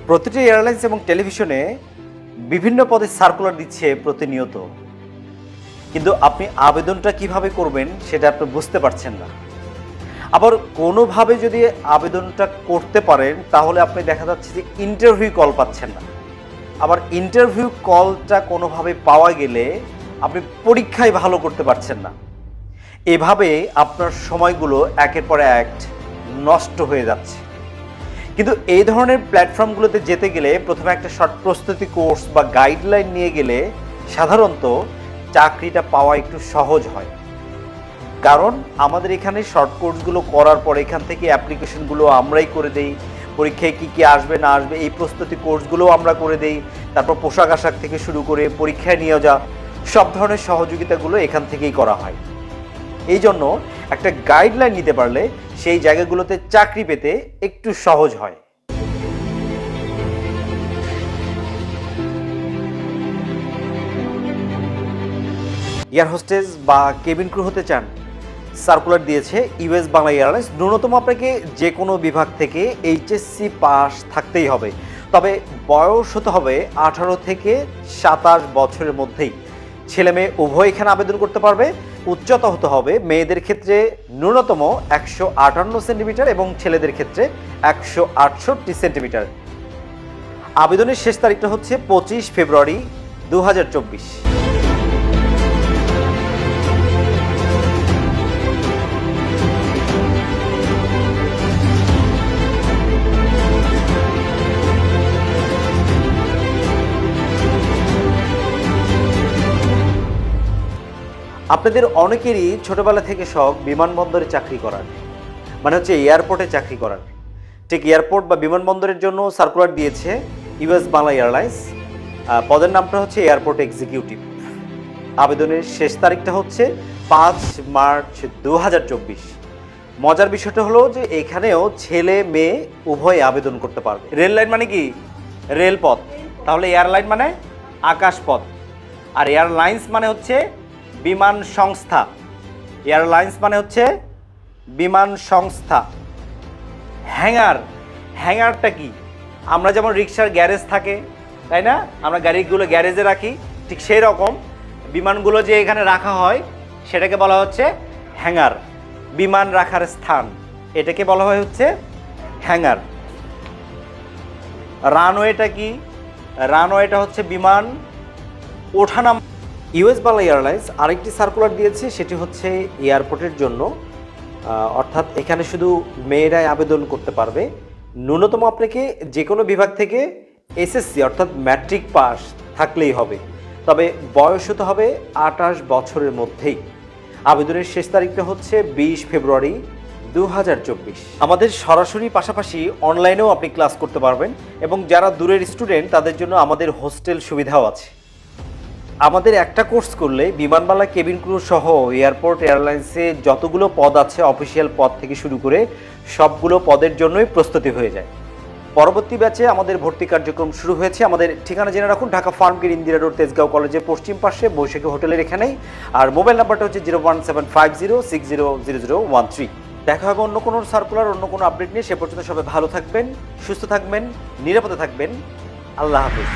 প্রতিটি এয়ারলাইন্স এবং টেলিভিশনে বিভিন্ন পদে সার্কুলার দিচ্ছে প্রতিনিয়ত, কিন্তু আপনি আবেদনটা কিভাবে করবেন সেটা আপনি বুঝতে পারছেন না। আবার কোনোভাবে যদি আবেদনটা করতে পারেন তাহলে আপনি দেখা যাচ্ছে যে ইন্টারভিউ কল পাচ্ছেন না। আবার ইন্টারভিউ কলটা কোনোভাবে পাওয়া গেলে আপনি পরীক্ষায় ভালো করতে পারছেন না। এভাবে আপনার সময়গুলো একের পর এক নষ্ট হয়ে যাচ্ছে। কিন্তু এই ধরনের প্ল্যাটফর্মগুলোতে যেতে গেলে প্রথমে একটা শর্ট প্রস্তুতি কোর্স বা গাইডলাইন নিয়ে গেলে সাধারণত চাকরিটা পাওয়া একটু সহজ হয়। কারণ আমাদের এখানে শর্ট কোর্সগুলো করার পর এখান থেকে অ্যাপ্লিকেশনগুলো আমরাই করে দেই, পরীক্ষায় কী কী আসবে না আসবে এই প্রস্তুতি কোর্সগুলোও আমরা করে দেই, তারপর পোশাক আশাক থেকে শুরু করে পরীক্ষায় নিয়ে যাওয়া সব ধরনের সহযোগিতাগুলো এখান থেকেই করা হয়। এই জন্য একটা গাইডলাইন নিতে পারলে সেই জায়গাগুলোতে চাকরি পেতে একটু সহজ হয়। এয়ার হোস্টেস বা কেবিন ক্রু হতে চান? সার্কুলার দিয়েছে ইউএস বাংলা এয়ারলাইন্স। ন্যূনতম আপনাকে যে কোনো বিভাগ থেকে এইচএসসি পাস থাকতেই হবে, তবে বয়স হতে হবে 18 থেকে 27 বছরের মধ্যেই। ছেলে মেয়ে উভয় এখানে আবেদন করতে পারবে। উচ্চতা হতে হবে মেয়েদের ক্ষেত্রে ন্যূনতম 158 সেন্টিমিটার এবং ছেলেদের ক্ষেত্রে 168 সেন্টিমিটার। আবেদনের শেষ তারিখটা হচ্ছে 25 ফেব্রুয়ারি 2024। আপনাদের অনেকেরই ছোটবেলা থেকে শখ বিমানবন্দরে চাকরি করার, মানে হচ্ছে এয়ারপোর্টে চাকরি করার। ঠিক এয়ারপোর্ট বা বিমানবন্দরের জন্য সার্কুলার দিয়েছে ইউএস বাংলা এয়ারলাইন্স। পদের নামটা হচ্ছে এয়ারপোর্ট এক্সিকিউটিভ। আবেদনের শেষ তারিখটা হচ্ছে 5 মার্চ 2024। মজার বিষয়টা হলো যে এখানেও ছেলে মেয়ে উভয় আবেদন করতে পারবে। রেল লাইন মানে কি? রেলপথ। তাহলে এয়ারলাইন মানে আকাশপথ, আর এয়ারলাইন্স মানে হচ্ছে বিমান সংস্থা। এয়ারলাইন্স মানে হচ্ছে বিমান সংস্থা। হ্যাঙ্গার, হ্যাঙ্গারটা কি? আমরা যেমন রিক্সার গ্যারেজ থাকে, তাই না? আমরা গাড়িগুলো গ্যারেজে রাখি, ঠিক সেই রকম বিমানগুলো যে এখানে রাখা হয় সেটাকে বলা হচ্ছে হ্যাঙ্গার। বিমান রাখার স্থান, এটাকে বলা হয় হচ্ছে হ্যাঙ্গার। রানওয়েটা কি? রানওয়েটা হচ্ছে বিমান ওঠানামা। ইউএস বাংলা এয়ারলাইন্স আরেকটি সার্কুলার দিয়েছে, সেটি হচ্ছে এয়ারপোর্টের জন্য। অর্থাৎ এখানে শুধু মেয়েরাই আবেদন করতে পারবে। ন্যূনতম আপনাকে যে কোনো বিভাগ থেকে এসএসসি অর্থাৎ ম্যাট্রিক পাস থাকলেই হবে, তবে বয়স হতে হবে 28 বছরের মধ্যেই। আবেদনের শেষ তারিখটা হচ্ছে 20 ফেব্রুয়ারি 2024। আমাদের সরাসরি পাশাপাশি অনলাইনেও আপনি ক্লাস করতে পারবেন, এবং যারা দূরের স্টুডেন্ট তাদের জন্য আমাদের হোস্টেল সুবিধাও আছে। আমাদের একটা কোর্স করলে বিমানবালা কেবিন ক্রু সহ এয়ারপোর্ট এয়ারলাইন্সে যতগুলো পদ আছে অফিসিয়াল পদ থেকে শুরু করে সবগুলো পদের জন্যই প্রস্তুতি হয়ে যায়। পরবর্তী ব্যাচে আমাদের ভর্তি কার্যক্রম শুরু হয়েছে। আমাদের ঠিকানা জেনে রাখুন, ঢাকা ফার্মগেট ইন্দিরা রোড, তেজগাঁও কলেজের পশ্চিম পাশে, বৈশাখী হোটেলের এখানেই। আর মোবাইল নাম্বারটা হচ্ছে 01750600013। দেখা হবে অন্য কোনো সার্কুলার, অন্য কোনো আপডেট নিয়ে। সে পর্যন্ত সবাই ভালো থাকবেন, সুস্থ থাকবেন, নিরাপদে থাকবেন। আল্লাহ হাফিজ।